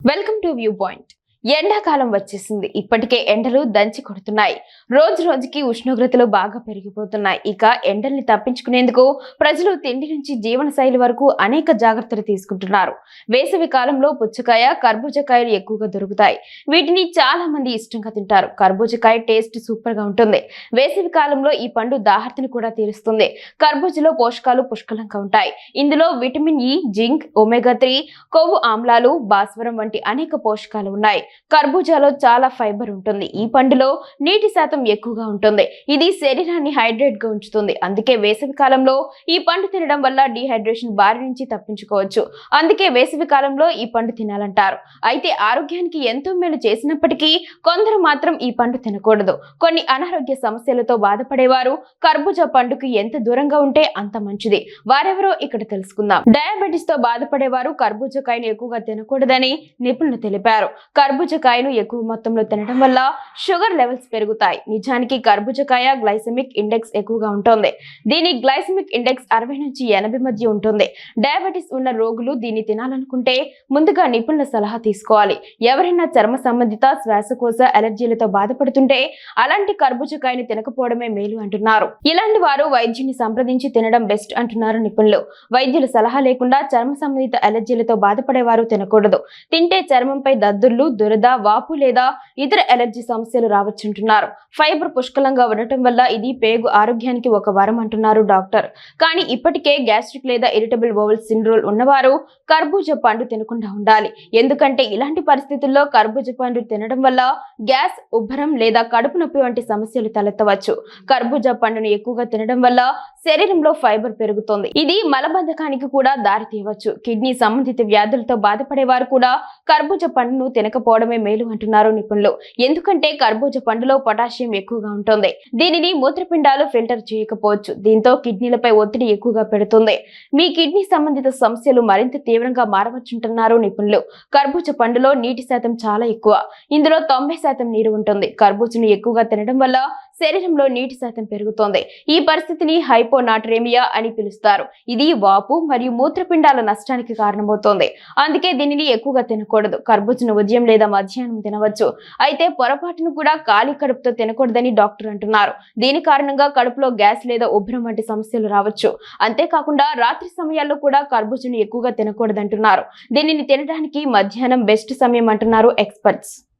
Welcome to view point. ఎండాకాలం వచ్చేసింది. ఇప్పటికే ఎండలు దంచి కొడుతున్నాయి. రోజు రోజుకి ఉష్ణోగ్రతలు బాగా పెరిగిపోతున్నాయి. ఇక ఎండల్ని తప్పించుకునేందుకు ప్రజలు తిండి నుంచి జీవనశైలి వరకు అనేక జాగ్రత్తలు తీసుకుంటున్నారు. వేసవి కాలంలో పుచ్చకాయ, కర్బూజకాయలు ఎక్కువగా దొరుకుతాయి. వీటిని చాలా మంది ఇష్టంగా తింటారు. కర్బూజకాయ టేస్ట్ సూపర్ గా ఉంటుంది. వేసవి కాలంలో ఈ పండు దాహర్తిని కూడా తీరుస్తుంది. కర్బూజలో పోషకాలు పుష్కలంగా ఉంటాయి. ఇందులో విటమిన్ ఇ, జింక్, ఒమేగా 3, కొవ్వు ఆమ్లాలు, భాస్వరం వంటి అనేక పోషకాలు ఉన్నాయి. కర్బూజాలో చాలా ఫైబర్ ఉంటుంది. ఈ పండులో నీటి శాతం ఎక్కువగా ఉంటుంది. ఇది శరీరాన్ని హైడ్రేట్ గా ఉంచుతుంది. అందుకే వేసవి కాలంలో ఈ పండు తినడం వల్ల డీహైడ్రేషన్ బారి నుంచి తప్పించుకోవచ్చు. అందుకే వేసవి కాలంలో ఈ పండు తినాలంటారు. అయితే ఆరోగ్యానికి ఎంతో మేలు చేసినప్పటికీ కొందరు మాత్రం ఈ పండు తినకూడదు. కొన్ని అనారోగ్య సమస్యలతో బాధపడేవారు కర్బూజా పండుకు ఎంత దూరంగా ఉంటే అంత మంచిది. వారెవరో ఇక్కడ తెలుసుకుందాం. డయాబెటిస్ తో బాధపడేవారు కర్బూజకాయను ఎక్కువగా తినకూడదని నిపుణులు తెలిపారు. కర్బూజకాయను ఎక్కువ మొత్తంలో తినడం వల్ల షుగర్ లెవెల్స్ పెరుగుతాయి. నిజానికి కర్బూజకాయ గ్లైసెమిక్ ఇండెక్స్ ఎక్కువగా ఉంటుంది. దీని గ్లైసెమిక్ ఇండెక్స్ 60 నుంచి 80 మధ్య ఉంటుంది. డయాబెటిస్ ఉన్న రోగులు దీన్ని తినాలనుకుంటే ముందుగా నిపుణుల సలహా తీసుకోవాలి. ఎవరైనా చర్మ సంబంధిత, శ్వాసకోశ అలర్జీలతో బాధపడుతుంటే అలాంటి కర్బూజకాయని తినకపోవడమే మేలు అంటున్నారు. ఇలాంటి వారు వైద్యుని సంప్రదించి తినడం బెస్ట్ అంటున్నారు నిపుణులు. వైద్యుల సలహా లేకుండా చర్మ సంబంధిత అలర్జీలతో బాధపడేవారు తినకూడదు. తింటే చర్మంపై దద్దుర్లు, దురద, వాపు లేదా ఇతర ఎలర్జీ సమస్యలు రావచ్చుంటున్నారు. ఫైబర్ పుష్కలంగా ఉండటం వల్ల ఇది పేగు ఆరోగ్యానికి ఒక వరం అంటున్నారు డాక్టర్. కానీ ఇప్పటికే గ్యాస్ట్రిక్ లేదా ఇరిటబుల్ బౌల్ సిండ్రోమ్ ఉన్నవారు కర్బూజా పండు తినకుండా ఉండాలి. ఎందుకంటే ఇలాంటి పరిస్థితుల్లో కర్బూజా పండు తినడం వల్ల గ్యాస్, ఉబ్బరం లేదా కడుపు నొప్పి వంటి సమస్యలు తలెత్తవచ్చు. కర్బూజా పండును ఎక్కువగా తినడం వల్ల శరీరంలో ఫైబర్ పెరుగుతుంది. ఇది మలబద్ధకానికి కూడా దారి తీయవచ్చు. కిడ్నీ సంబంధిత వ్యాధులతో బాధపడేవారు కూడా కర్బూజా పండును తినకపోవడమే మేలు అంటున్నారు నిపుణులు. ఎందుకంటే కర్బూజా పండులో పొటాషియం ఎక్కువగా ఉంటుంది. దీనిని మూత్రపిండాలు ఫిల్టర్ చేయకపోవచ్చు. దీంతో కిడ్నీలపై ఒత్తిడి ఎక్కువగా పెడుతుంది. మీ కిడ్నీ సంబంధిత సమస్యలు మరింత తీవ్రంగా మారవచ్చుంటున్నారు నిపుణులు. కర్బూజా పండులో నీటి శాతం చాలా ఎక్కువ. ఇందులో 90% నీరు ఉంటుంది. కర్బూజాను ఎక్కువగా తినడం వల్ల శరీరంలో నీటి శాతం పెరుగుతోంది. ఈ పరిస్థితిని హైపోనాట్రేమియా అని పిలుస్తారు. ఇది వాపు మరియు మూత్రపిండాల నష్టానికి కారణమవుతోంది. అందుకే దీనిని ఎక్కువగా తినకూడదు. కర్బూజాను ఉదయం లేదా మధ్యాహ్నం తినవచ్చు. అయితే పొరపాటును కూడా ఖాళీ కడుపుతో తినకూడదని డాక్టర్ అంటున్నారు. దీని కారణంగా కడుపులో గ్యాస్ లేదా ఉబ్బరం వంటి సమస్యలు రావచ్చు. అంతేకాకుండా రాత్రి సమయాల్లో కూడా కర్బూజాను ఎక్కువగా తినకూడదంటున్నారు. దీనిని తినడానికి మధ్యాహ్నం బెస్ట్ సమయం అంటున్నారు ఎక్స్పర్ట్స్.